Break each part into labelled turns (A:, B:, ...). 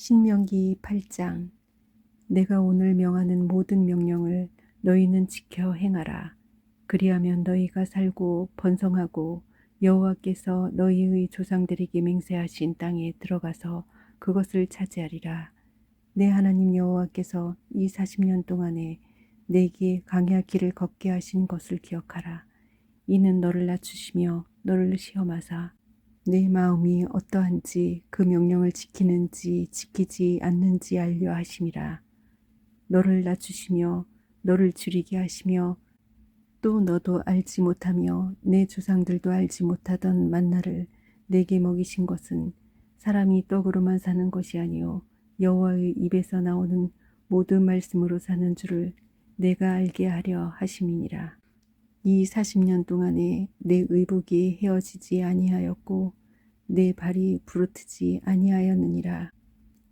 A: 신명기 8장. 내가 오늘 명하는 모든 명령을 너희는 지켜 행하라. 그리하면 너희가 살고 번성하고 여호와께서 너희의 조상들에게 맹세하신 땅에 들어가서 그것을 차지하리라. 내 하나님 여호와께서 이 40년 동안에 내게 광야 길을 걷게 하신 것을 기억하라. 이는 너를 낮추시며 너를 시험하사 내 마음이 어떠한지 그 명령을 지키는지 지키지 않는지 알려 하심이라. 너를 낮추시며 너를 줄이게 하시며 또 너도 알지 못하며 내 조상들도 알지 못하던 만나를 내게 먹이신 것은 사람이 떡으로만 사는 것이 아니요 여호와의 입에서 나오는 모든 말씀으로 사는 줄을 내가 알게 하려 하심이니라. 이 40년 동안에 내 의복이 헤어지지 아니하였고 내 발이 부르트지 아니하였느니라.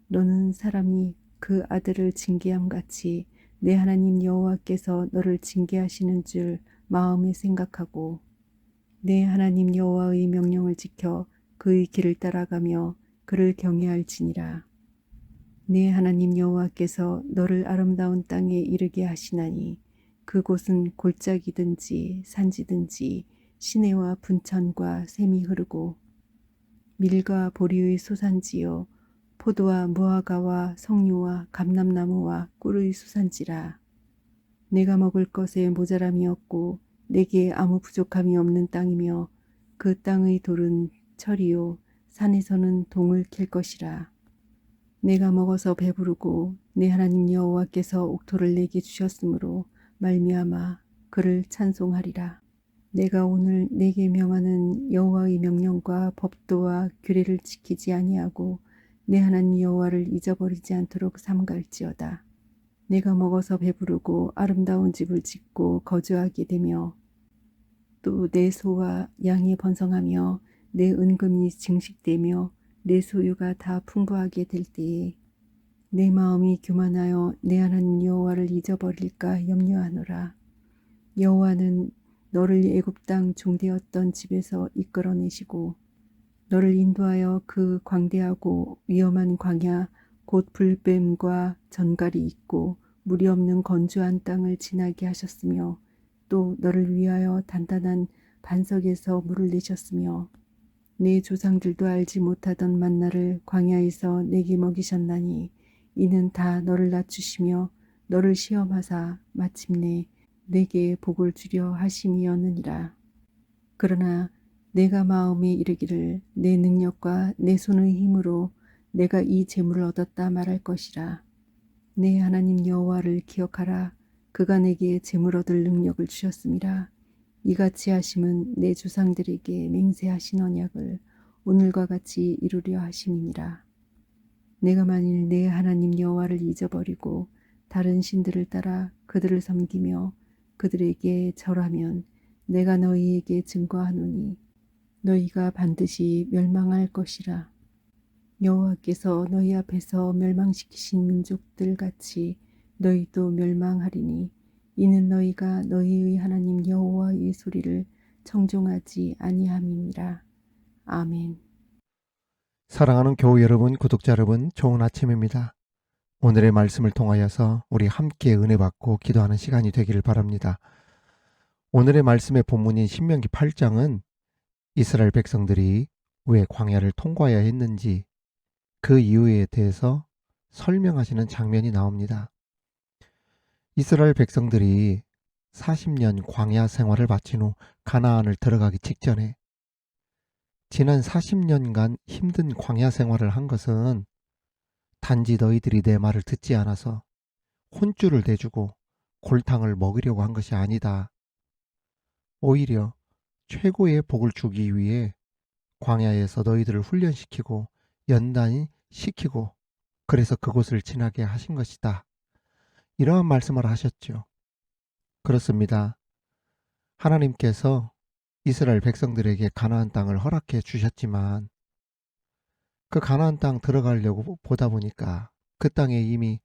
A: 너는 사람이 그 아들을 징계함 같이 내 하나님 여호와께서 너를 징계하시는 줄 마음에 생각하고 내 하나님 여호와의 명령을 지켜 그의 길을 따라가며 그를 경외할지니라. 내 하나님 여호와께서 너를 아름다운 땅에 이르게 하시나니 그곳은 골짜기든지 산지든지 시내와 분천과 샘이 흐르고 밀과 보리의 소산지요 포도와 무화과와 석류와 감람나무와 꿀의 수산지라. 내가 먹을 것에 모자람이 없고 내게 아무 부족함이 없는 땅이며 그 땅의 돌은 철이요 산에서는 동을 캘 것이라. 내가 먹어서 배부르고 내 하나님 여호와께서 옥토를 내게 주셨으므로 말미암아 그를 찬송하리라. 내가 오늘 내게 명하는 여호와의 명령과 법도와 규례를 지키지 아니하고 내 하나님 여호와를 잊어버리지 않도록 삼갈지어다. 내가 먹어서 배부르고 아름다운 집을 짓고 거주하게 되며 또 내 소와 양이 번성하며 내 은금이 증식되며 내 소유가 다 풍부하게 될 때에 내 마음이 교만하여 내 하나님 여호와를 잊어버릴까 염려하노라. 여호와는 너를 애굽 땅 종되었던 집에서 이끌어내시고 너를 인도하여 그 광대하고 위험한 광야 곧 불뱀과 전갈이 있고 물이 없는 건조한 땅을 지나게 하셨으며 또 너를 위하여 단단한 반석에서 물을 내셨으며 내 조상들도 알지 못하던 만나를 광야에서 내게 먹이셨나니 이는 다 너를 낮추시며 너를 시험하사 마침내 내게 복을 주려 하심이었느니라. 그러나 내가 마음에 이르기를 내 능력과 내 손의 힘으로 내가 이 재물을 얻었다 말할 것이라. 내 하나님 여호와를 기억하라. 그가 내게 재물 얻을 능력을 주셨음이라. 이같이 하심은 내 조상들에게 맹세하신 언약을 오늘과 같이 이루려 하심이니라. 내가 만일 내 하나님 여호와를 잊어버리고 다른 신들을 따라 그들을 섬기며 그들에게 절하면 내가 너희에게 증거하노니 너희가 반드시 멸망할 것이라. 여호와께서 너희 앞에서 멸망시키신 민족들 같이 너희도 멸망하리니 이는 너희가 너희의 하나님 여호와의 소리를 청종하지 아니함이니라. 아멘.
B: 사랑하는 교우 여러분, 구독자 여러분, 좋은 아침입니다. 오늘의 말씀을 통하여서 우리 함께 은혜 받고 기도하는 시간이 되기를 바랍니다. 오늘의 말씀의 본문인 신명기 8장은 이스라엘 백성들이 왜 광야를 통과해야 했는지 그 이유에 대해서 설명하시는 장면이 나옵니다. 이스라엘 백성들이 40년 광야 생활을 마친 후 가나안을 들어가기 직전에 지난 40년간 힘든 광야 생활을 한 것은 단지 너희들이 내 말을 듣지 않아서 혼쭐을 내주고 골탕을 먹으려고 한 것이 아니다. 오히려 최고의 복을 주기 위해 광야에서 너희들을 훈련시키고 연단히 시키고 그래서 그곳을 지나게 하신 것이다. 이러한 말씀을 하셨죠. 그렇습니다. 하나님께서 이스라엘 백성들에게 가나안 땅을 허락해 주셨지만 그 가나안 땅 들어가려고 보다 보니까 그 땅에 이미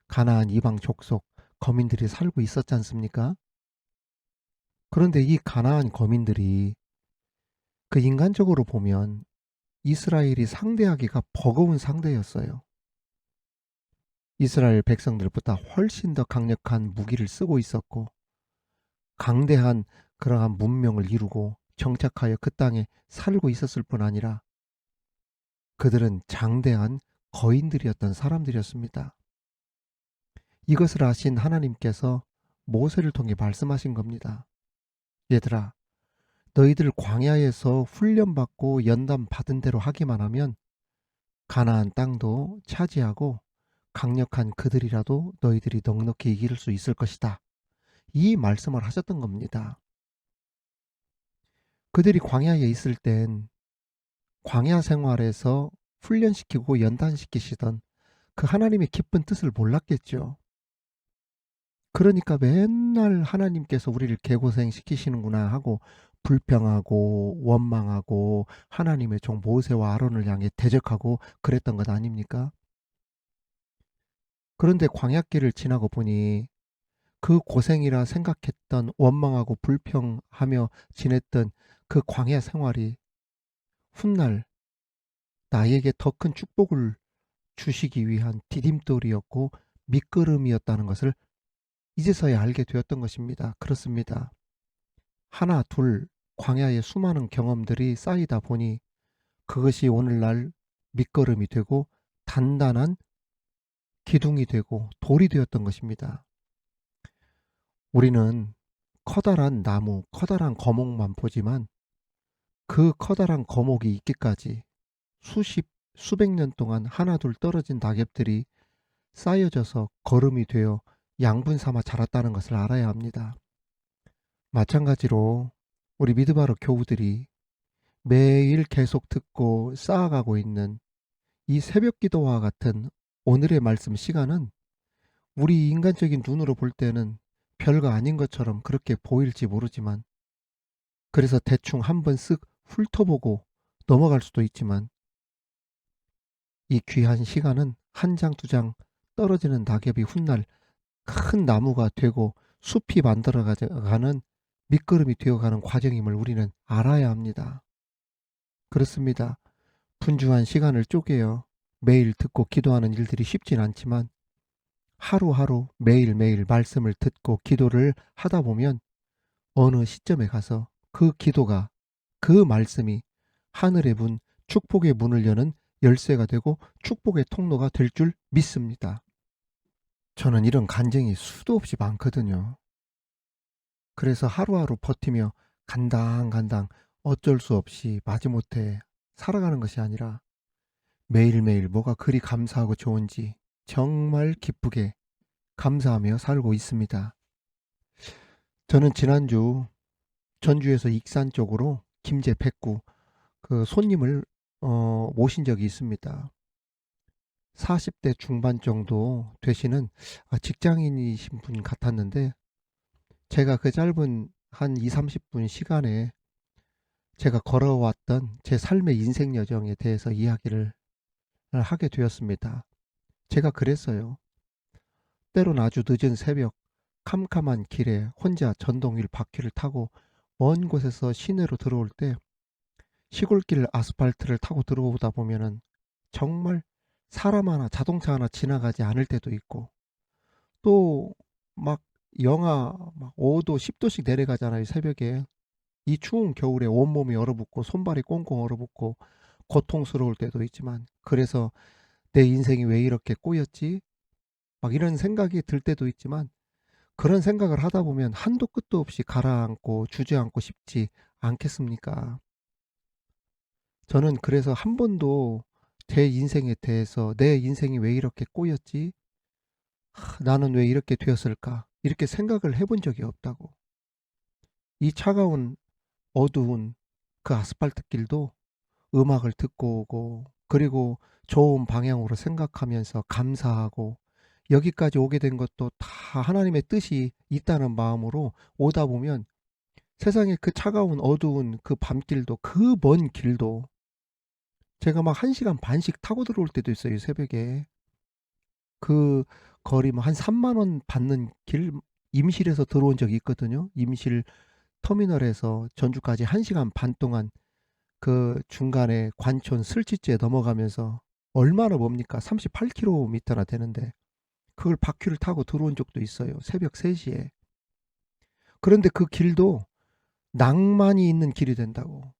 B: 가나안 이방 족속 거민들이 살고 있었지 않습니까? 그런데 이 가나안 거민들이 그 인간적으로 보면 이스라엘이 상대하기가 버거운 상대였어요. 이스라엘 백성들보다 훨씬 더 강력한 무기를 쓰고 있었고 강대한 그러한 문명을 이루고 정착하여 그 땅에 살고 있었을 뿐 아니라 그들은 장대한 거인들이었던 사람들이었습니다. 이것을 아신 하나님께서 모세를 통해 말씀하신 겁니다. 얘들아, 너희들 광야에서 훈련받고 연단 받은 대로 하기만 하면 가나안 땅도 차지하고 강력한 그들이라도 너희들이 넉넉히 이길 수 있을 것이다. 이 말씀을 하셨던 겁니다. 그들이 광야에 있을 땐 광야 생활에서 훈련시키고 연단시키시던 그 하나님의 기쁜 뜻을 몰랐겠죠. 그러니까 맨날 하나님께서 우리를 개고생시키시는구나 하고 불평하고 원망하고 하나님의 종 모세와 아론을 향해 대적하고 그랬던 것 아닙니까? 그런데 광야길을 지나고 보니 그 고생이라 생각했던 원망하고 불평하며 지냈던 그 광야 생활이 훗날 나에게 더 큰 축복을 주시기 위한 디딤돌이었고 밑거름이었다는 것을 이제서야 알게 되었던 것입니다. 그렇습니다. 하나, 둘, 광야의 수많은 경험들이 쌓이다 보니 그것이 오늘날 밑거름이 되고 단단한 기둥이 되고 돌이 되었던 것입니다. 우리는 커다란 나무, 커다란 거목만 보지만 그 커다란 거목이 있기까지 수백 년 동안 하나둘 떨어진 낙엽들이 쌓여져서 거름이 되어 양분 삼아 자랐다는 것을 알아야 합니다. 마찬가지로 우리 미드바로 교우들이 매일 계속 듣고 쌓아가고 있는 이 새벽 기도와 같은 오늘의 말씀 시간은 우리 인간적인 눈으로 볼 때는 별거 아닌 것처럼 그렇게 보일지 모르지만 그래서 대충 한번 쓱 훑어보고 넘어갈 수도 있지만 이 귀한 시간은 한 장, 두 장 떨어지는 낙엽이 훗날 큰 나무가 되고 숲이 만들어가는 밑거름이 되어가는 과정임을 우리는 알아야 합니다. 그렇습니다. 분주한 시간을 쪼개어 매일 듣고 기도하는 일들이 쉽진 않지만 하루하루 매일매일 말씀을 듣고 기도를 하다 보면 어느 시점에 가서 그 기도가 그 말씀이 하늘의 문, 축복의 문을 여는 열쇠가 되고 축복의 통로가 될 줄 믿습니다. 저는 이런 간증이 수도 없이 많거든요. 그래서 하루하루 버티며 간당간당 어쩔 수 없이 마지못해 살아가는 것이 아니라 매일매일 뭐가 그리 감사하고 좋은지 정말 기쁘게 감사하며 살고 있습니다. 저는 지난주 전주에서 익산 쪽으로 김제 백구 그 손님을 모신 적이 있습니다. 40대 중반 정도 되시는 직장인이신 분 같았는데 제가 그 짧은 한 2, 30분 시간에 제가 걸어왔던 제 삶의 인생 여정에 대해서 이야기를 하게 되었습니다. 제가 그랬어요. 때론 아주 늦은 새벽 캄캄한 길에 혼자 전동휠 바퀴를 타고 먼 곳에서 시내로 들어올 때 시골길 아스팔트를 타고 들어오다 보면은 정말 사람 하나, 자동차 하나 지나가지 않을 때도 있고 또 막 영하 막 5도, 10도씩 내려가잖아요, 새벽에. 이 추운 겨울에 온몸이 얼어붙고 손발이 꽁꽁 얼어붙고 고통스러울 때도 있지만 그래서 내 인생이 왜 이렇게 꼬였지? 막 이런 생각이 들 때도 있지만 그런 생각을 하다 보면 한도 끝도 없이 가라앉고 주저앉고 싶지 않겠습니까? 저는 그래서 한 번도 제 인생에 대해서 내 인생이 왜 이렇게 꼬였지? 나는 왜 이렇게 되었을까? 이렇게 생각을 해본 적이 없다고. 이 차가운 어두운 그 아스팔트 길도 음악을 듣고 오고 그리고 좋은 방향으로 생각하면서 감사하고 여기까지 오게 된 것도 다 하나님의 뜻이 있다는 마음으로 오다 보면 세상에 그 차가운 어두운 그 밤길도 그 먼 길도 제가 막 1시간 반씩 타고 들어올 때도 있어요, 새벽에. 그 거리 뭐 한 3만 원 받는 길 임실에서 들어온 적이 있거든요. 임실 터미널에서 전주까지 1시간 반 동안 그 중간에 관촌 슬치째 넘어가면서 얼마나 멉니까? 38km나 되는데 그걸 바퀴를 타고 들어온 적도 있어요. 새벽 3시에. 그런데 그 길도 낭만이 있는 길이 된다고.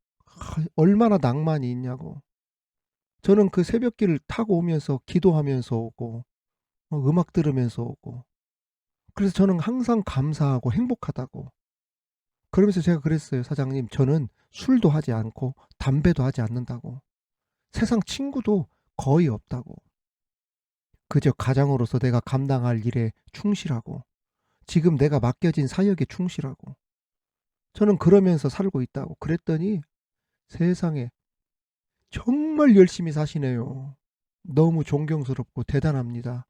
B: 얼마나 낭만이 있냐고. 저는 그 새벽길을 타고 오면서 기도하면서 오고 음악 들으면서 오고, 그래서 저는 항상 감사하고 행복하다고. 그러면서 제가 그랬어요. 사장님, 저는 술도 하지 않고 담배도 하지 않는다고. 세상 친구도 거의 없다고. 그저 가장으로서 내가 감당할 일에 충실하고 지금 내가 맡겨진 사역에 충실하고 저는 그러면서 살고 있다고. 그랬더니 세상에 정말 열심히 사시네요. 너무 존경스럽고 대단합니다.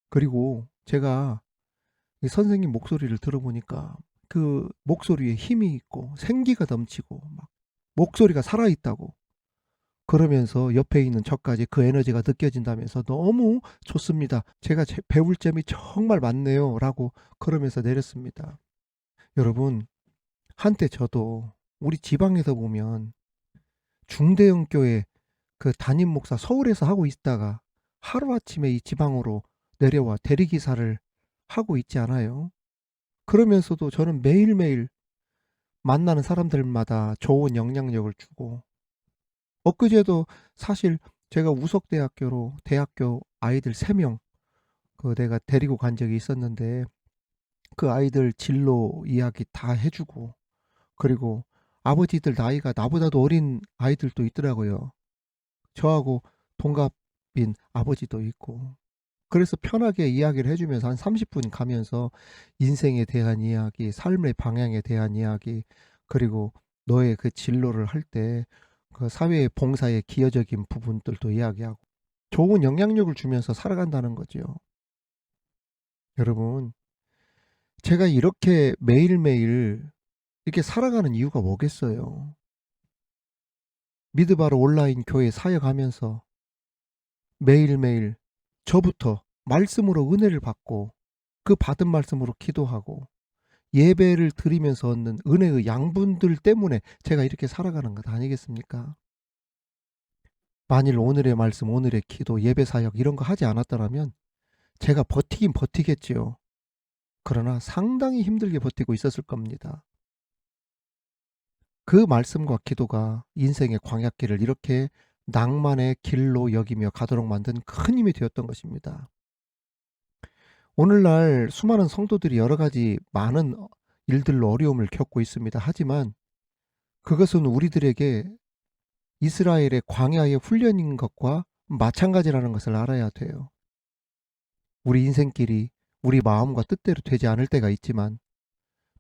B: 그리고 제가 이 선생님 목소리를 들어보니까 그 목소리에 힘이 있고 생기가 넘치고 막 목소리가 살아있다고. 그러면서 옆에 있는 저까지 그 에너지가 느껴진다면서 너무 좋습니다. 제가 배울 점이 정말 많네요. 라고 그러면서 내렸습니다. 여러분, 한때 저도 우리 지방에서 보면 중대형 교회 그 담임 목사 서울에서 하고 있다가 하루아침에 이 지방으로 내려와 대리기사를 하고 있지 않아요? 그러면서도 저는 매일매일 만나는 사람들마다 좋은 영향력을 주고, 엊그제도 사실 제가 우석대학교로 대학교 아이들 3명 그 내가 데리고 간 적이 있었는데 그 아이들 진로 이야기 다 해주고, 그리고 아버지들 나이가 나보다도 어린 아이들도 있더라고요. 저하고 동갑인 아버지도 있고. 그래서 편하게 이야기를 해주면서 한 30분 가면서 인생에 대한 이야기, 삶의 방향에 대한 이야기, 그리고 너의 그 진로를 할 때 그 사회의 봉사에 기여적인 부분들도 이야기하고 좋은 영향력을 주면서 살아간다는 거죠. 여러분, 제가 이렇게 매일매일 이렇게 살아가는 이유가 뭐겠어요? 미드바로 온라인 교회 사역하면서 매일매일 저부터 말씀으로 은혜를 받고 그 받은 말씀으로 기도하고 예배를 드리면서 얻는 은혜의 양분들 때문에 제가 이렇게 살아가는 것 아니겠습니까? 만일 오늘의 말씀, 오늘의 기도, 예배 사역 이런 거 하지 않았더라면 제가 버티긴 버티겠지요. 그러나 상당히 힘들게 버티고 있었을 겁니다. 그 말씀과 기도가 인생의 광야길을 이렇게 낭만의 길로 여기며 가도록 만든 큰 힘이 되었던 것입니다. 오늘날 수많은 성도들이 여러 가지 많은 일들로 어려움을 겪고 있습니다. 하지만 그것은 우리들에게 이스라엘의 광야의 훈련인 것과 마찬가지라는 것을 알아야 돼요. 우리 인생길이 우리 마음과 뜻대로 되지 않을 때가 있지만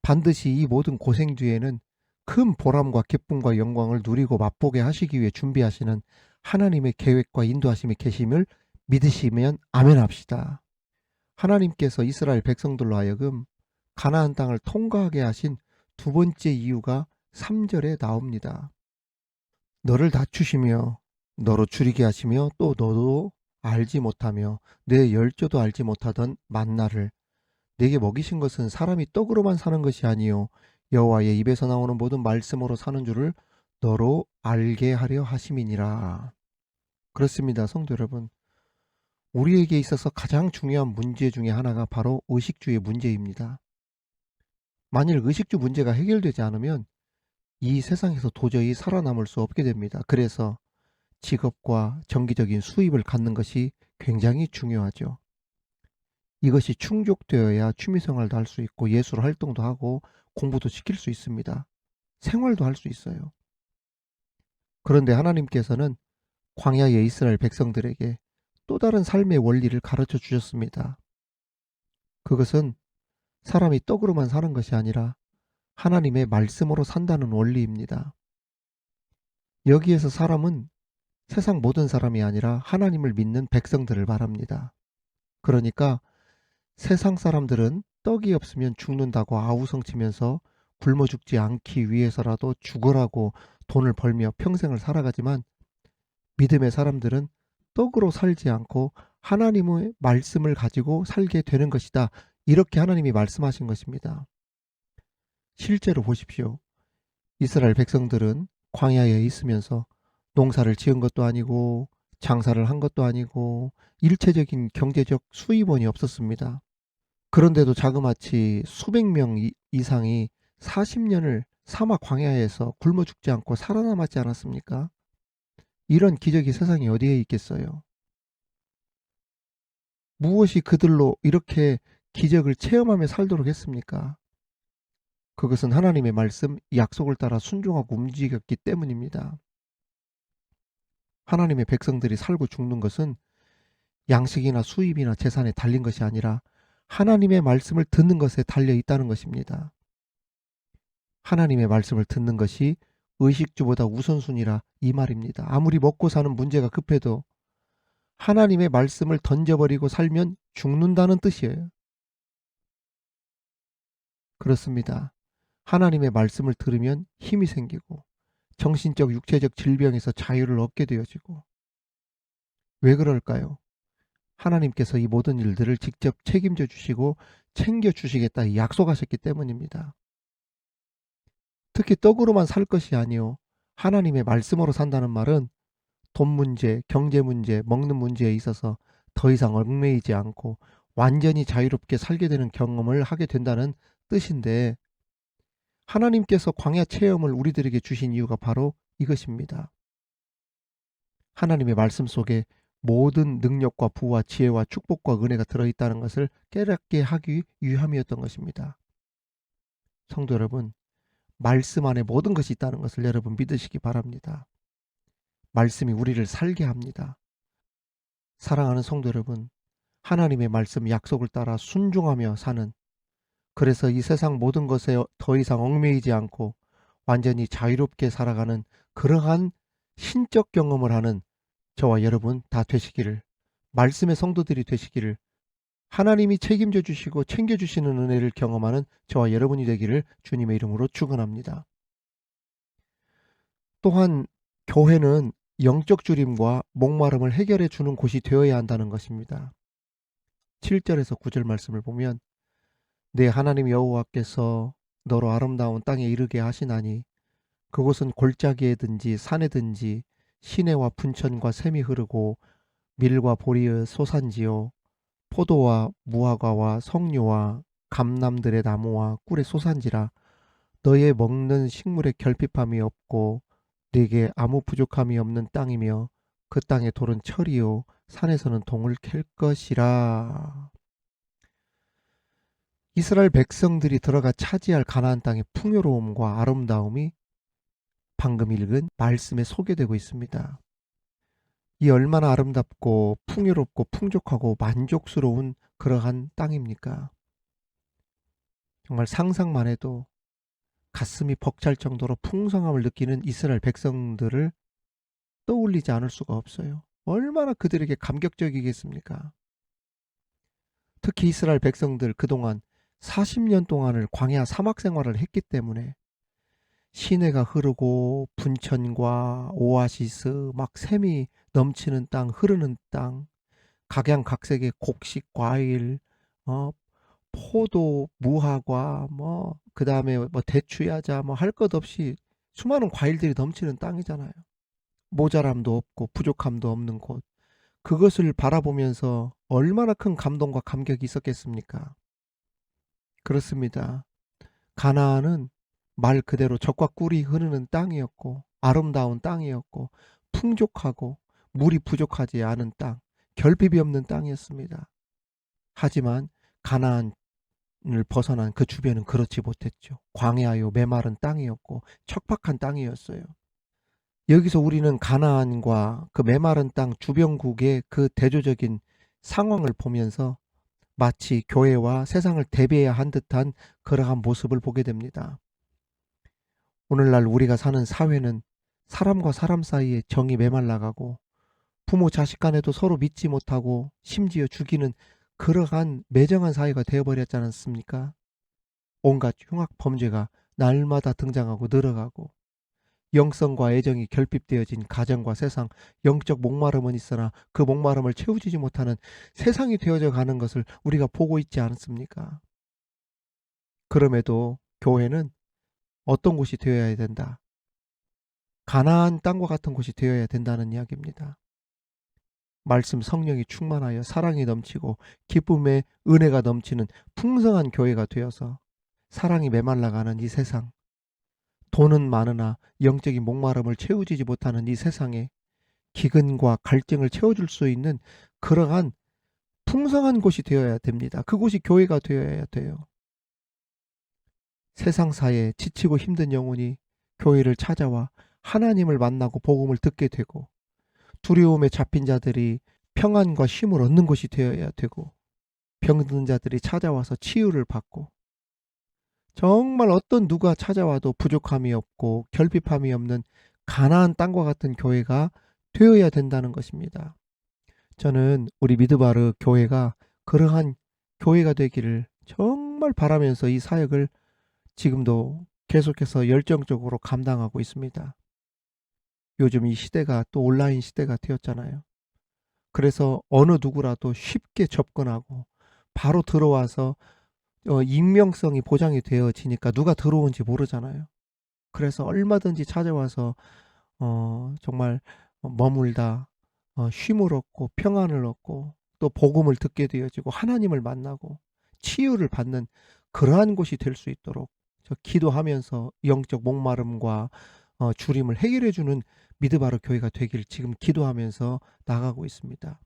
B: 반드시 이 모든 고생 뒤에는 큰 보람과 기쁨과 영광을 누리고 맛보게 하시기 위해 준비하시는 하나님의 계획과 인도하심이 계심을 믿으시면 아멘 합시다. 하나님께서 이스라엘 백성들로 하여금 가나안 땅을 통과하게 하신 두 번째 이유가 3절에 나옵니다. 너를 낮추시며 너로 줄이게 하시며 또 너도 알지 못하며 내 열조도 알지 못하던 만나를 내게 먹이신 것은 사람이 떡으로만 사는 것이 아니요 여호와의 입에서 나오는 모든 말씀으로 사는 줄을 너로 알게 하려 하심이니라. 그렇습니다, 성도 여러분. 우리에게 있어서 가장 중요한 문제 중에 하나가 바로 의식주의 문제입니다. 만일 의식주 문제가 해결되지 않으면 이 세상에서 도저히 살아남을 수 없게 됩니다. 그래서 직업과 정기적인 수입을 갖는 것이 굉장히 중요하죠. 이것이 충족되어야 취미생활도 할 수 있고 예술 활동도 하고 공부도 시킬 수 있습니다. 생활도 할 수 있어요. 그런데 하나님께서는 광야의 이스라엘 백성들에게 또 다른 삶의 원리를 가르쳐 주셨습니다. 그것은 사람이 떡으로만 사는 것이 아니라 하나님의 말씀으로 산다는 원리입니다. 여기에서 사람은 세상 모든 사람이 아니라 하나님을 믿는 백성들을 말합니다. 그러니까 세상 사람들은 떡이 없으면 죽는다고 아우성치면서 굶어 죽지 않기 위해서라도 죽으라고 돈을 벌며 평생을 살아가지만 믿음의 사람들은 떡으로 살지 않고 하나님의 말씀을 가지고 살게 되는 것이다. 이렇게 하나님이 말씀하신 것입니다. 실제로 보십시오. 이스라엘 백성들은 광야에 있으면서 농사를 지은 것도 아니고 장사를 한 것도 아니고 일체적인 경제적 수입원이 없었습니다. 그런데도 자그마치 수백 명 이상이 40년을 사막 광야에서 굶어 죽지 않고 살아남았지 않았습니까? 이런 기적이 세상에 어디에 있겠어요? 무엇이 그들로 이렇게 기적을 체험하며 살도록 했습니까? 그것은 하나님의 말씀, 약속을 따라 순종하고 움직였기 때문입니다. 하나님의 백성들이 살고 죽는 것은 양식이나 수입이나 재산에 달린 것이 아니라 하나님의 말씀을 듣는 것에 달려 있다는 것입니다. 하나님의 말씀을 듣는 것이 의식주보다 우선순위라 이 말입니다. 아무리 먹고 사는 문제가 급해도 하나님의 말씀을 던져버리고 살면 죽는다는 뜻이에요. 그렇습니다. 하나님의 말씀을 들으면 힘이 생기고 정신적, 육체적 질병에서 자유를 얻게 되어지고. 왜 그럴까요? 하나님께서 이 모든 일들을 직접 책임져 주시고 챙겨 주시겠다 약속하셨기 때문입니다. 특히 떡으로만 살 것이 아니요 하나님의 말씀으로 산다는 말은 돈 문제, 경제 문제, 먹는 문제에 있어서 더 이상 얽매이지 않고 완전히 자유롭게 살게 되는 경험을 하게 된다는 뜻인데, 하나님께서 광야 체험을 우리들에게 주신 이유가 바로 이것입니다. 하나님의 말씀 속에 모든 능력과 부와 지혜와 축복과 은혜가 들어있다는 것을 깨닫게 하기 위함이었던 것입니다. 성도 여러분, 말씀 안에 모든 것이 있다는 것을 여러분 믿으시기 바랍니다. 말씀이 우리를 살게 합니다. 사랑하는 성도 여러분, 하나님의 말씀 약속을 따라 순종하며 사는, 그래서 이 세상 모든 것에 더 이상 얽매이지 않고 완전히 자유롭게 살아가는 그러한 신적 경험을 하는 저와 여러분 다 되시기를, 말씀의 성도들이 되시기를, 하나님이 책임져 주시고 챙겨 주시는 은혜를 경험하는 저와 여러분이 되기를 주님의 이름으로 축원합니다. 또한 교회는 영적 주림과 목마름을 해결해 주는 곳이 되어야 한다는 것입니다. 7절에서 9절 말씀을 보면 내 하나님 여호와께서 너로 아름다운 땅에 이르게 하시나니 그곳은 골짜기에든지 산에든지 시내와 분천과 샘이 흐르고 밀과 보리의 소산지요 포도와 무화과와 석류와 감람들의 나무와 꿀의 소산지라. 너의 먹는 식물의 결핍함이 없고 네게 아무 부족함이 없는 땅이며 그 땅의 돌은 철이요 산에서는 동을 캘 것이라. 이스라엘 백성들이 들어가 차지할 가나안 땅의 풍요로움과 아름다움이 방금 읽은 말씀에 소개되고 있습니다. 이 얼마나 아름답고 풍요롭고 풍족하고 만족스러운 그러한 땅입니까? 정말 상상만 해도 가슴이 벅찰 정도로 풍성함을 느끼는 이스라엘 백성들을 떠올리지 않을 수가 없어요. 얼마나 그들에게 감격적이겠습니까? 특히 이스라엘 백성들 그동안 40년 동안을 광야 사막 생활을 했기 때문에 시내가 흐르고 분천과 오아시스 막 샘이 넘치는 땅, 흐르는 땅, 각양각색의 곡식, 과일, 어, 포도, 무화과, 뭐 그다음에 뭐 대추야자 뭐 할 것 없이 수많은 과일들이 넘치는 땅이잖아요. 모자람도 없고 부족함도 없는 곳. 그것을 바라보면서 얼마나 큰 감동과 감격이 있었겠습니까? 그렇습니다. 가나안은 말 그대로 젖과 꿀이 흐르는 땅이었고 아름다운 땅이었고 풍족하고 물이 부족하지 않은 땅, 결핍이 없는 땅이었습니다. 하지만 가나안을 벗어난 그 주변은 그렇지 못했죠. 광야요 메마른 땅이었고 척박한 땅이었어요. 여기서 우리는 가나안과 그 메마른 땅 주변국의 그 대조적인 상황을 보면서 마치 교회와 세상을 대비해야 한 듯한 그러한 모습을 보게 됩니다. 오늘날 우리가 사는 사회는 사람과 사람 사이에 정이 메말라가고 부모 자식 간에도 서로 믿지 못하고 심지어 죽이는 그러한 매정한 사회가 되어버렸지 않습니까? 온갖 흉악 범죄가 날마다 등장하고 늘어가고 영성과 애정이 결핍되어진 가정과 세상, 영적 목마름은 있으나 그 목마름을 채우지 못하는 세상이 되어져 가는 것을 우리가 보고 있지 않습니까? 그럼에도 교회는 어떤 곳이 되어야 된다? 가나안 땅과 같은 곳이 되어야 된다는 이야기입니다. 말씀 성령이 충만하여 사랑이 넘치고 기쁨의 은혜가 넘치는 풍성한 교회가 되어서 사랑이 메말라가는 이 세상, 돈은 많으나 영적인 목마름을 채우지 못하는 이 세상에 기근과 갈증을 채워줄 수 있는 그러한 풍성한 곳이 되어야 됩니다. 그곳이 교회가 되어야 돼요. 세상사에 지치고 힘든 영혼이 교회를 찾아와 하나님을 만나고 복음을 듣게 되고, 두려움에 잡힌 자들이 평안과 쉼을 얻는 곳이 되어야 되고, 병든 자들이 찾아와서 치유를 받고, 정말 어떤 누가 찾아와도 부족함이 없고 결핍함이 없는 가나안 땅과 같은 교회가 되어야 된다는 것입니다. 저는 우리 미드바르 교회가 그러한 교회가 되기를 정말 바라면서 이 사역을 지금도 계속해서 열정적으로 감당하고 있습니다. 요즘 이 시대가 또 온라인 시대가 되었잖아요. 그래서 어느 누구라도 쉽게 접근하고 바로 들어와서 익명성이 보장이 되어지니까 누가 들어온지 모르잖아요. 그래서 얼마든지 찾아와서 정말 머물다 쉼을 얻고 평안을 얻고 또 복음을 듣게 되어지고 하나님을 만나고 치유를 받는 그러한 곳이 될 수 있도록 저 기도하면서 영적 목마름과 주림을 해결해 주는 미드바르 교회가 되길 지금 기도하면서 나가고 있습니다.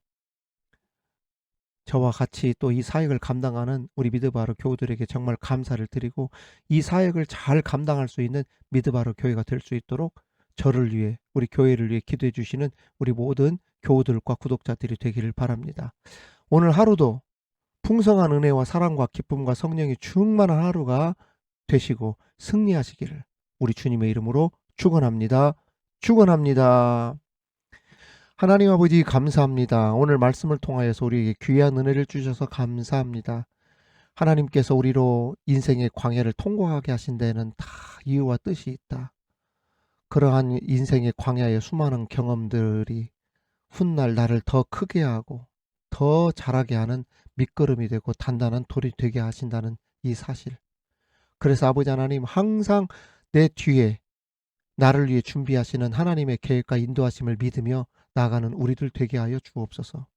B: 저와 같이 또 이 사역을 감당하는 우리 미드바르 교우들에게 정말 감사를 드리고, 이 사역을 잘 감당할 수 있는 미드바르 교회가 될 수 있도록 저를 위해, 우리 교회를 위해 기도해 주시는 우리 모든 교우들과 구독자들이 되기를 바랍니다. 오늘 하루도 풍성한 은혜와 사랑과 기쁨과 성령이 충만한 하루가 되시고 승리하시기를 우리 주님의 이름으로 축원합니다. 축원합니다. 하나님 아버지 감사합니다. 오늘 말씀을 통하여서 우리에게 귀한 은혜를 주셔서 감사합니다. 하나님께서 우리로 인생의 광야를 통과하게 하신 데는 다 이유와 뜻이 있다. 그러한 인생의 광야의 수많은 경험들이 훗날 나를 더 크게 하고 더 자라게 하는 밑거름이 되고 단단한 돌이 되게 하신다는 이 사실. 그래서 아버지 하나님, 항상 내 뒤에 나를 위해 준비하시는 하나님의 계획과 인도하심을 믿으며 나아가는 우리들 되게 하여 주옵소서.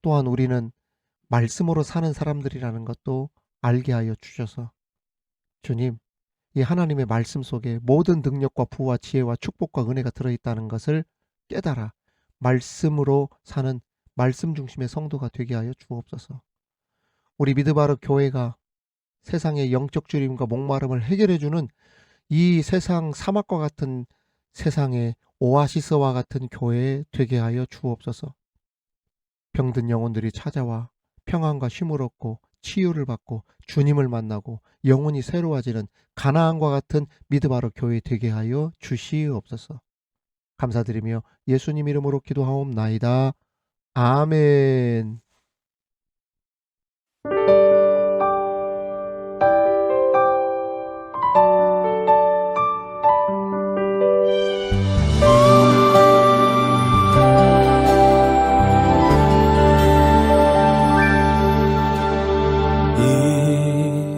B: 또한 우리는 말씀으로 사는 사람들이라는 것도 알게 하여 주셔서, 주님, 이 하나님의 말씀 속에 모든 능력과 부와 지혜와 축복과 은혜가 들어있다는 것을 깨달아 말씀으로 사는 말씀 중심의 성도가 되게 하여 주옵소서. 우리 미드바르 교회가 세상의 영적 주림과 목마름을 해결해주는 이 세상 사막과 같은 세상의 오아시스와 같은 교회 되게 하여 주옵소서. 병든 영혼들이 찾아와 평안과 쉼을 얻고 치유를 받고 주님을 만나고 영혼이 새로워지는 가나안과 같은 미드바르 교회 되게 하여 주시옵소서. 감사드리며 예수님 이름으로 기도하옵나이다. 아멘.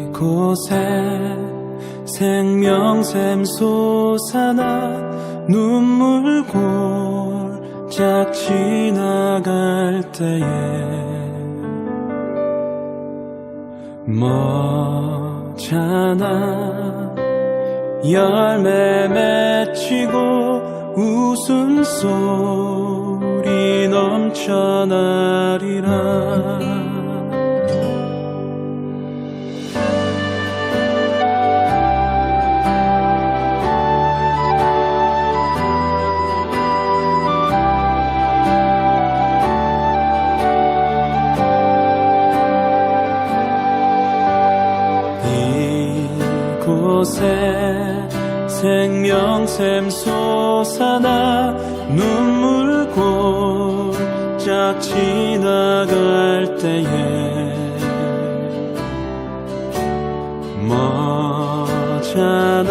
C: 이곳에 생명샘 솟아나 눈물 골짝 지나갈 때에 머잖아 열매 맺히고 웃음소리 넘쳐나리라. 이곳에 생명샘 솟아나 눈물 골짝 지나갈 때에 머잖아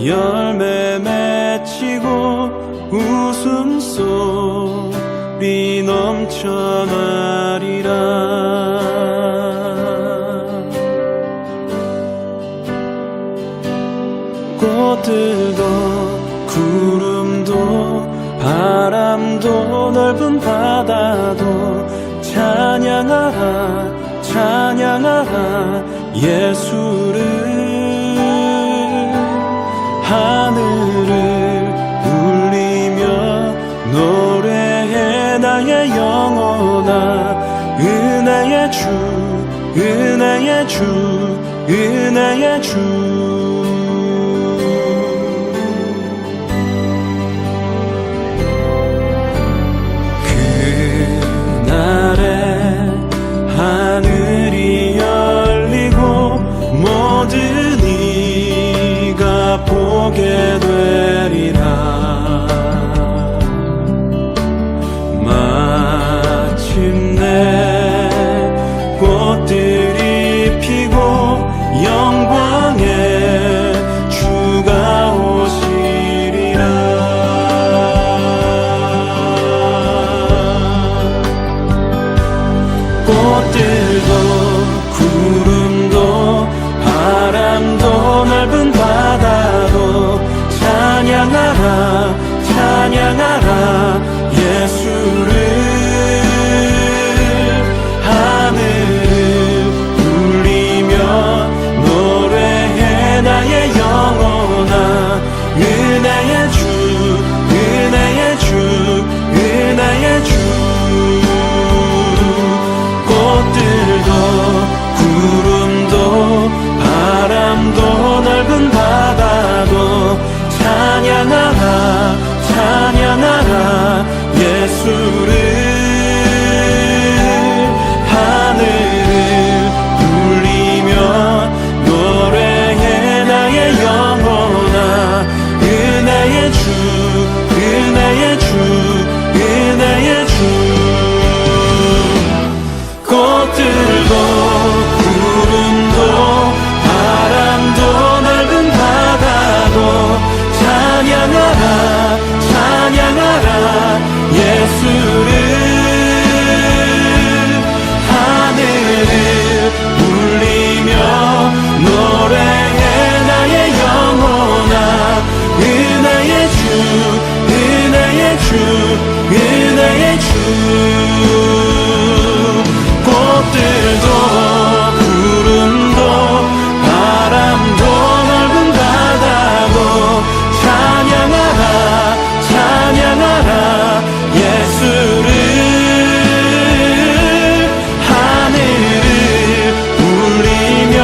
C: 열매 맺히고 웃음소리 넘쳐나리라. 꽃들도 구름도 바람도 넓은 바다도 찬양하라 찬양하라 예수를 하늘을 울리며 노래해 나의 영혼아 은혜의 주 은혜의 주 은혜의 주 그날에 하늘이 열리고 모든 이가 보게 되리라 마침내 꽃들이 피고 영광의 주가 오시리라 꽃들도 구름도 바람도 넓은 바다도 찬양하라 찬양하라 예수를 하늘을 울리며 노래해 나의 영혼아 은혜의 주 은혜의 주 은혜의 주 꽃들도 구름도 바람도 넓은 바다도 찬양하라 찬양하라 예수를 하늘을 울리며 노래해 나의 영혼아 은혜의 주 은혜의 주 은혜의 주 꽃들도 구름도 바람도 넓은 바다도 찬양하라 찬양하라 예수를 하늘을 울리며 노래해 나의 영혼아 은혜의 주 은혜의 주 은혜의 주 꽃들도 구름도 바람도 넓은 바다도 찬양하라 찬양하라 예수를 하늘을 울리며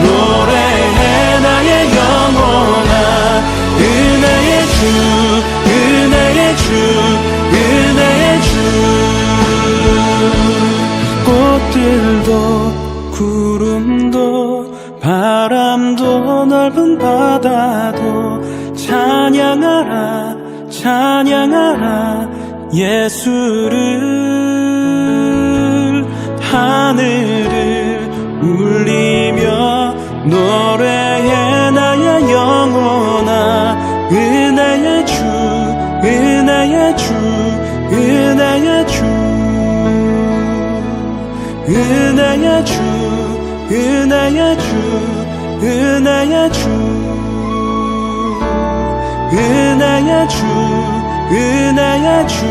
C: 노래해 나의 영혼아 은혜의 주 은혜의 주 은혜의 주 꽃들도 구름도 바람도 넓은 바다도 찬양하라 찬양하라 예수를 하늘을 울리며 노래해 나의 영혼아 은혜의 주 은혜의 주 은혜의 주 은혜의 주 은혜의 주 은혜의 주 은혜의 주 은혜의 주